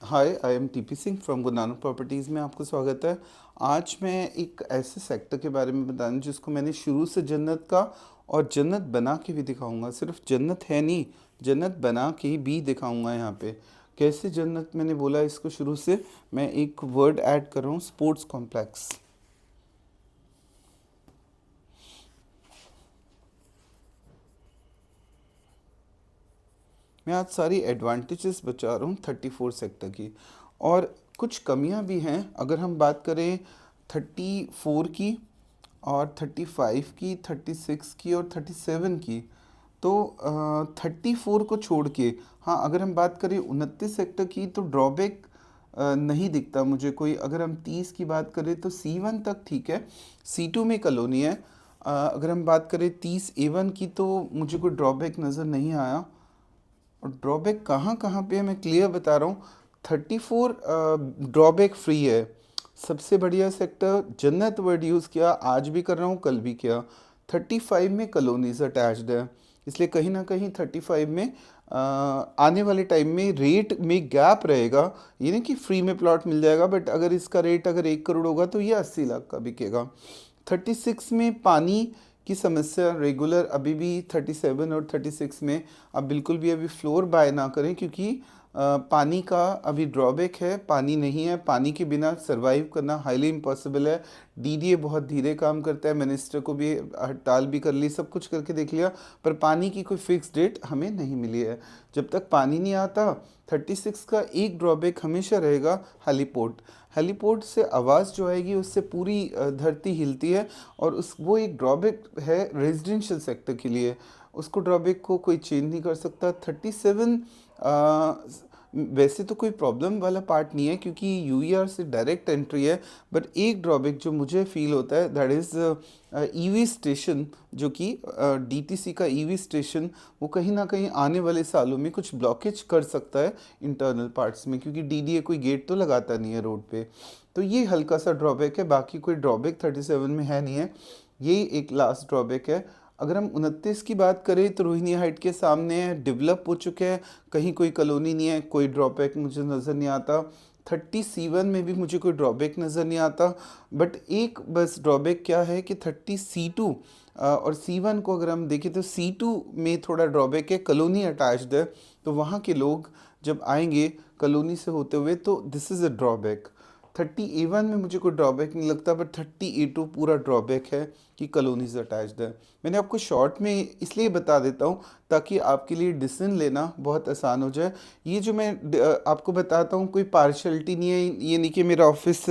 Hi, I am TP Singh from Guru Nanak properties में आपको स्वागत है। आज मैं एक ऐसे सेक्टर के बारे में बताऊं जिसको मैंने शुरू से जन्नत का और जन्नत बना के भी दिखाऊंगा। सिर्फ जन्नत है नहीं, जन्नत बना के भी दिखाऊंगा। यहाँ पे कैसे जन्नत मैंने बोला इसको शुरू से। मैं एक वर्ड ऐड कर रहा हूँ, स्पोर्ट्स कॉम्प्लेक्स। मैं आज सारी एडवांटेजेस बचा रहा हूँ 34 सेक्टर की, और कुछ कमियाँ भी हैं। अगर हम बात करें 34 की और 35 की, 36 की और 37 की, तो 34 को छोड़ के, हाँ, अगर हम बात करें 29 सेक्टर की तो ड्रॉबैक नहीं दिखता मुझे कोई। अगर हम 30 की बात करें तो C1 तक ठीक है, C2 में कॉलोनी है। अगर हम बात करें 30 A1 की तो मुझे कोई ड्रॉबैक नज़र नहीं आया। और ड्रॉबैक कहाँ कहाँ पे है मैं क्लियर बता रहा हूँ। 34 ड्रॉबैक फ्री है। सबसे बढ़िया सेक्टर, जन्नत वर्ड यूज़ किया, आज भी कर रहा हूँ, कल भी किया। 35 में कॉलोनीज अटैच्ड है, इसलिए कहीं ना कहीं 35 में आने वाले टाइम में रेट में गैप रहेगा। ये नहीं कि फ्री में प्लॉट मिल जाएगा, बट अगर इसका रेट अगर 1 करोड़ होगा तो ये 80 लाख का बिकेगा। 36 में पानी की समस्या रेगुलर अभी भी 37 और 36 में। अब बिल्कुल भी अभी फ्लोर बाय ना करें, क्योंकि पानी का अभी ड्रॉबैक है। पानी नहीं है, पानी के बिना सरवाइव करना हाईली इम्पॉसिबल है। डीडीए बहुत धीरे काम करता है, मिनिस्टर को भी हड़ताल भी कर ली, सब कुछ करके देख लिया, पर पानी की कोई फिक्स डेट हमें नहीं मिली है। जब तक पानी नहीं आता, 36 का एक ड्रॉबैक हमेशा रहेगा, हेलीपोर्ट। हेलीपोर्ट से आवाज़ जो आएगी उससे पूरी धरती हिलती है, और उस वो एक ड्रॉबैक है रेजिडेंशियल सेक्टर के लिए। उसको ड्रॉबैक को कोई चेंज नहीं कर सकता। 37 वैसे तो कोई प्रॉब्लम वाला पार्ट नहीं है, क्योंकि यूईआर से डायरेक्ट एंट्री है। बट एक ड्रॉबैक जो मुझे फील होता है, दैट इज़ ईवी स्टेशन, जो कि डीटीसी का ईवी स्टेशन, वो कहीं ना कहीं आने वाले सालों में कुछ ब्लॉकेज कर सकता है इंटरनल पार्ट्स में, क्योंकि डीडीए कोई गेट तो लगाता नहीं है रोड पे। तो ये हल्का सा ड्रॉबैक है, बाकी कोई ड्रॉबैक 37 में है नहीं है। ये एक लास्ट ड्रॉबैक है। अगर हम 29 की बात करें तो रोहिणी हाइट के सामने है, डेवलप हो चुके हैं, कहीं कोई कॉलोनी नहीं है, कोई ड्रॉबैक मुझे नज़र नहीं आता। 30C1 में भी मुझे कोई ड्रॉबैक नज़र नहीं आता। बट एक बस ड्रॉबैक क्या है कि 30C2 और C1 को अगर हम देखें तो C2 में थोड़ा ड्रॉबैक है, कॉलोनी अटैच्ड है, तो वहाँ के लोग जब आएंगे कॉलोनी से होते हुए तो this is a drawback. 30A1 में मुझे कोई ड्रॉबैक नहीं लगता, बट 30A2 पूरा ड्रॉबैक है कि कॉलोनीज अटैच्ड है। मैंने आपको शॉर्ट में इसलिए बता देता हूँ ताकि आपके लिए डिसीजन लेना बहुत आसान हो जाए। ये जो मैं आपको बताता हूँ कोई पार्शलिटी नहीं है। ये नहीं कि मेरा ऑफिस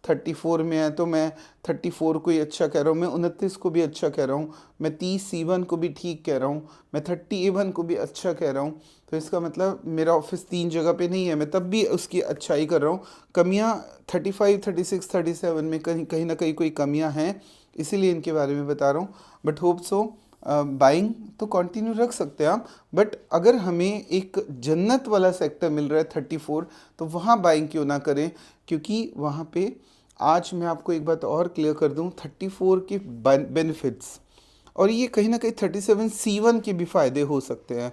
34 में है तो मैं 34 को ही अच्छा कह रहा हूँ, मैं 29 को भी अच्छा कह रहा हूँ, मैं 30C1 को भी ठीक कह रहा हूँ, मैं 30A1 को भी अच्छा कह रहा हूँ। तो इसका मतलब मेरा ऑफिस 3 जगह पे नहीं है, मैं तब भी उसकी अच्छाई कर रहा हूँ। कमियाँ 35, 36, 37 में कहीं कहीं ना कहीं कोई कमियाँ हैं, इसीलिए इनके बारे में बता रहा हूँ। बट होप सो बाइंग तो कंटिन्यू रख सकते हैं आप। बट अगर हमें एक जन्नत वाला सेक्टर मिल रहा है 34, तो वहाँ बाइंग क्यों ना करें, क्योंकि वहाँ पे आज मैं आपको एक बात और क्लियर कर दूँ, 34 के बेनिफिट्स, और ये कहीं ना कहीं 37C1 के भी फ़ायदे हो सकते हैं।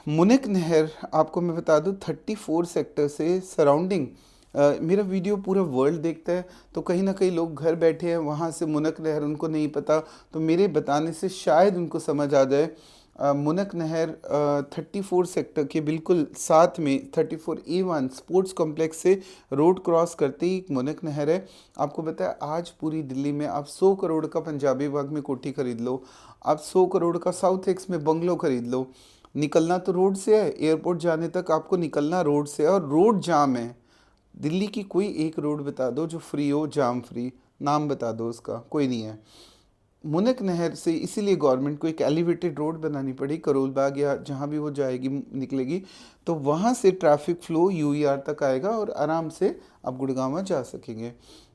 मुनिक नहर, आपको मैं बता दूं 34 सेक्टर से सराउंडिंग, मेरा वीडियो पूरा वर्ल्ड देखता है, तो कहीं ना कहीं लोग घर बैठे हैं वहाँ से मुनक नहर उनको नहीं पता, तो मेरे बताने से शायद उनको समझ आ जाए। मुनक नहर 34 सेक्टर के बिल्कुल साथ में 34A1 स्पोर्ट्स कॉम्प्लेक्स से रोड क्रॉस करते ही एक मुनक नहर है। आपको बताया आज पूरी दिल्ली में आप 100 करोड़ का पंजाबी बाग में कोठी खरीद लो, आप 100 करोड़ का साउथ एक्स में बंगलो खरीद लो, निकलना तो रोड से है, एयरपोर्ट जाने तक आपको निकलना रोड से है, और रोड जाम है। दिल्ली की कोई एक रोड बता दो जो फ्री हो, जाम फ्री, नाम बता दो उसका, कोई नहीं है। मुनक नहर से इसीलिए गवर्नमेंट को एक एलिवेटेड रोड बनानी पड़ी, करोल बाग या जहाँ भी वो जाएगी निकलेगी, तो वहाँ से ट्रैफिक फ्लो यूईआर तक आएगा और आराम से आप गुड़गांव जा सकेंगे।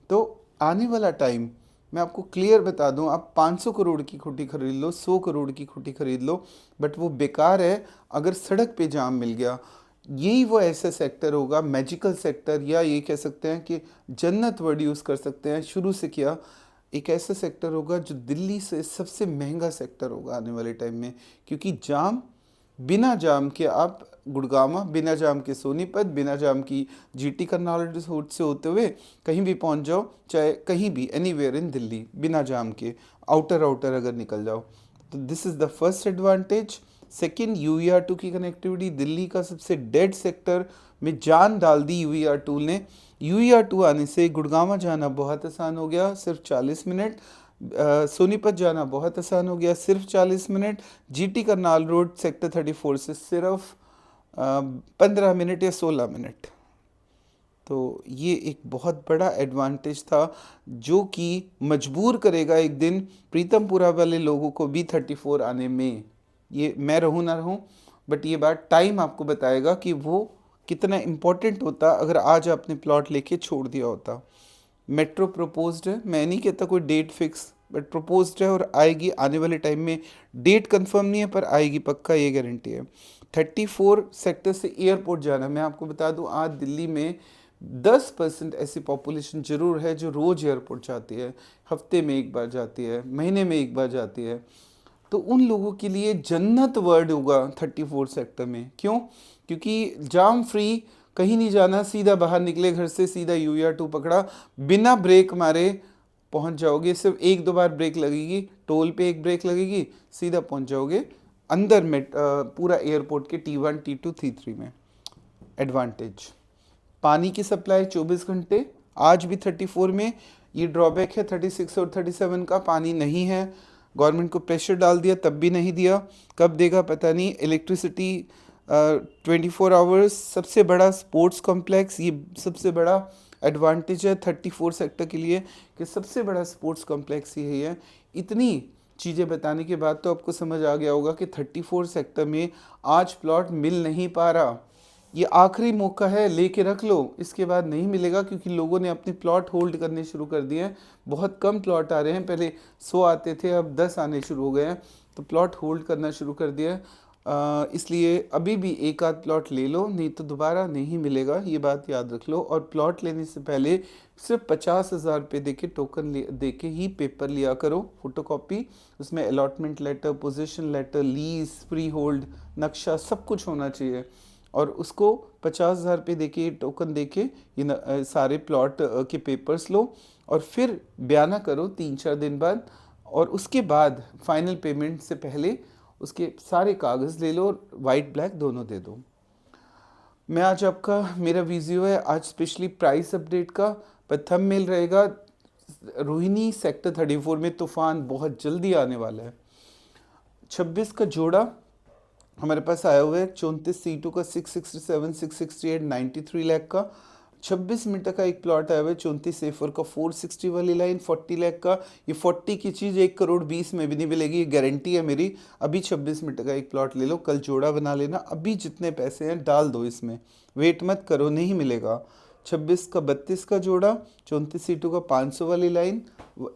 तो आने वाला टाइम मैं आपको क्लियर बता दूं, आप 500 करोड़ की खुटी खरीद लो, 100 करोड़ की खुटी खरीद लो, बट वो बेकार है अगर सड़क पे जाम मिल गया। यही वो ऐसा सेक्टर होगा, मैजिकल सेक्टर, या ये कह सकते हैं कि जन्नत वर्ड यूज़ कर सकते हैं, शुरू से किया। एक ऐसा सेक्टर होगा जो दिल्ली से सबसे महंगा सेक्टर होगा आने वाले टाइम में, क्योंकि जाम बिना जाम के आप गुड़गामा, बिना जाम के सोनीपत, बिना जाम की जीटी करनाल रूट से होते हुए कहीं भी पहुंच जाओ, चाहे कहीं भी एनीवेयर इन दिल्ली, बिना जाम के आउटर आउटर अगर निकल जाओ। तो this is the first advantage. Second, UER 2 की कनेक्टिविटी, दिल्ली का सबसे डेड सेक्टर में जान डाल दी यूईआर 2 ने। यूईआर 2 आने से गुड़गामा जाना बहुत आसान हो गया, सिर्फ 40 मिनट। सोनीपत जाना बहुत आसान हो गया, सिर्फ 40 minute. GT Karnal road sector 34 से सिर्फ 15 मिनट या 16 मिनट। तो ये एक बहुत बड़ा एडवांटेज था जो कि मजबूर करेगा एक दिन प्रीतमपुरा वाले लोगों को भी 34 आने में। ये मैं रहूँ ना रहूँ, बट ये बात टाइम आपको बताएगा कि वो कितना इम्पोर्टेंट होता अगर आज आपने प्लॉट लेके छोड़ दिया होता। मेट्रो प्रपोज्ड है, मैं नहीं कहता कोई डेट फिक्स, बट प्रपोज्ड है और आएगी आने वाले टाइम में। डेट कंफर्म नहीं है पर आएगी पक्का, ये गारंटी है। 34 सेक्टर से एयरपोर्ट जाना, मैं आपको बता दूं आज दिल्ली में 10% ऐसी पॉपुलेशन जरूर है जो रोज़ एयरपोर्ट जाती है, हफ्ते में एक बार जाती है, महीने में एक बार जाती है। तो उन लोगों के लिए जन्नत वर्ड होगा 34 सेक्टर में। क्यों? क्योंकि जाम फ्री, कहीं नहीं जाना, सीधा बाहर निकले घर से, सीधा यूईआर 2 पकड़ा, बिना ब्रेक मारे पहुंच जाओगे। सिर्फ एक दो बार ब्रेक लगेगी, टोल पे एक ब्रेक लगेगी, सीधा पहुंच जाओगे अंदर में पूरा एयरपोर्ट के T1 T2 T3 में। एडवांटेज, पानी की सप्लाई 24 घंटे, आज भी 34 में। ये ड्रॉबैक है 36 और 37 का, पानी नहीं है। गवर्नमेंट को प्रेशर डाल दिया तब भी नहीं दिया, कब देगा पता नहीं। Electricity 24 hours. सबसे बड़ा स्पोर्ट्स कॉम्प्लेक्स, ये सबसे बड़ा एडवांटेज है 34 सेक्टर के लिए कि सबसे बड़ा स्पोर्ट्स कॉम्प्लेक्स ही है। इतनी चीज़ें बताने के बाद तो आपको समझ आ गया होगा कि 34 सेक्टर में आज प्लॉट मिल नहीं पा रहा। ये आखिरी मौका है, लेके रख लो, इसके बाद नहीं मिलेगा क्योंकि लोगों ने अपने प्लॉट होल्ड करने शुरू कर दिए हैं। बहुत कम प्लॉट आ रहे हैं, पहले 100 आते थे, अब 10 आने शुरू हो गए हैं, तो प्लॉट होल्ड करना शुरू कर दिया है। इसलिए अभी भी एक आध प्लॉट ले लो, नहीं तो दोबारा नहीं मिलेगा, ये बात याद रख लो। और प्लॉट लेने से पहले सिर्फ 50,000 रुपये दे के टोकन दे के ही पेपर लिया करो, फोटोकॉपी। उसमें allotment letter, position letter, lease, freehold, नक्शा, सब कुछ होना चाहिए। और उसको 50,000 रुपये दे के, टोकन दे के ये सारे प्लॉट के पेपर्स लो और फिर बयाना करो 3-4 दिन बाद। और उसके बाद फाइनल पेमेंट से पहले उसके सारे कागज़ ले लो और वाइट ब्लैक दोनों दे दो। मैं आज आपका, मेरा वीडियो है आज स्पेशली प्राइस अपडेट का, पर थंबनेल रहेगा रोहिणी सेक्टर 34 में तूफान बहुत जल्दी आने वाला है। 26 का जोड़ा हमारे पास आया हुआ है, 34 सीटों का 667, 668, 93 लाख का। 26 मीटर का एक प्लॉट आया हुआ है 34 का 460 वाली लाइन, 40 लाख का। ये 40 की चीज़ 1,20 में भी नहीं मिलेगी, ये गारंटी है मेरी। अभी 26 मीटर का एक प्लॉट ले लो, कल जोड़ा बना लेना, अभी जितने पैसे हैं डाल दो इसमें, वेट मत करो, नहीं मिलेगा। 26 का 32 का जोड़ा, 34 सीटों का 500 वाली लाइन,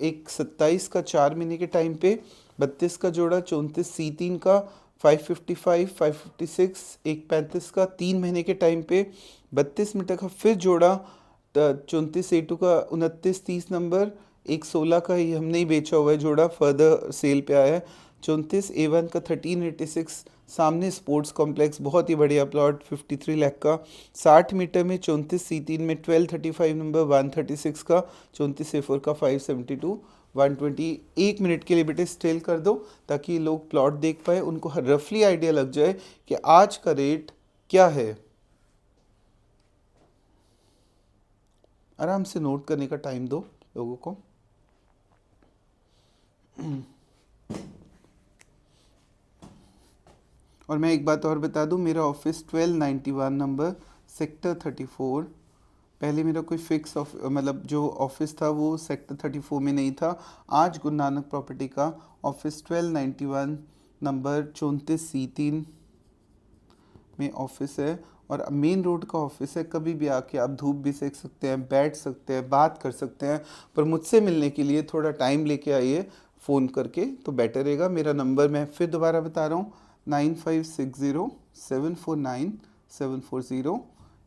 एक 27 का 4 महीने के टाइम पे। 32 का जोड़ा 34 C3 का 555, 556, एक 35 का 3 महीने के टाइम पे। 32 मीटर का फिर जोड़ा 34 A2 का 29-30 नंबर, एक 16 का ही हमने ही बेचा हुआ है जोड़ा, फर्दर सेल पे आया है। 34 A1 का 1386, सामने स्पोर्ट्स कॉम्प्लेक्स, बहुत ही बढ़िया प्लॉट, 53 लाख का। 60 मीटर में 34 C3 में 1235 नंबर, 136 का। 34 A4 का 572, 120। 1 मिनट के लिए बेटे स्टेल कर दो ताकि लोग प्लॉट देख पाए, उनको रफली आइडिया लग जाए कि आज का रेट क्या है। आराम से नोट करने का टाइम दो लोगों को। और मैं एक बात और बता दूं, मेरा ऑफिस 1291 नंबर सेक्टर 34, पहले मेरा कोई फिक्स मतलब जो ऑफिस था वो सेक्टर 34 में नहीं था। आज गुरु नानक प्रॉपर्टी का ऑफिस 1291 नंबर 34 C3 में ऑफिस है और मेन रोड का ऑफिस है। कभी भी आके आप धूप भी सेक सकते हैं, बैठ सकते हैं, बात कर सकते हैं, पर मुझसे मिलने के लिए थोड़ा टाइम लेके आइए फ़ोन करके तो बेटर रहेगा। मेरा नंबर मैं फिर दोबारा बता रहा हूँ, 9560749740।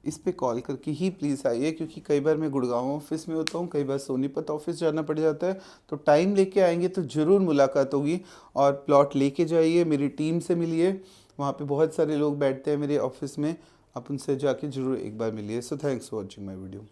इस पे कॉल करके ही प्लीज़ आइए, क्योंकि कई बार मैं गुड़गांव ऑफिस में होता हूँ, कई बार सोनीपत ऑफिस जाना पड़ जाता है, तो टाइम लेके आएंगे तो ज़रूर मुलाकात होगी। और प्लॉट लेके जाइए, मेरी टीम से मिलिए, वहाँ पे बहुत सारे लोग बैठते हैं मेरे ऑफिस में, आप उनसे जाके ज़रूर एक बार मिलिए। So thanks for watching my video.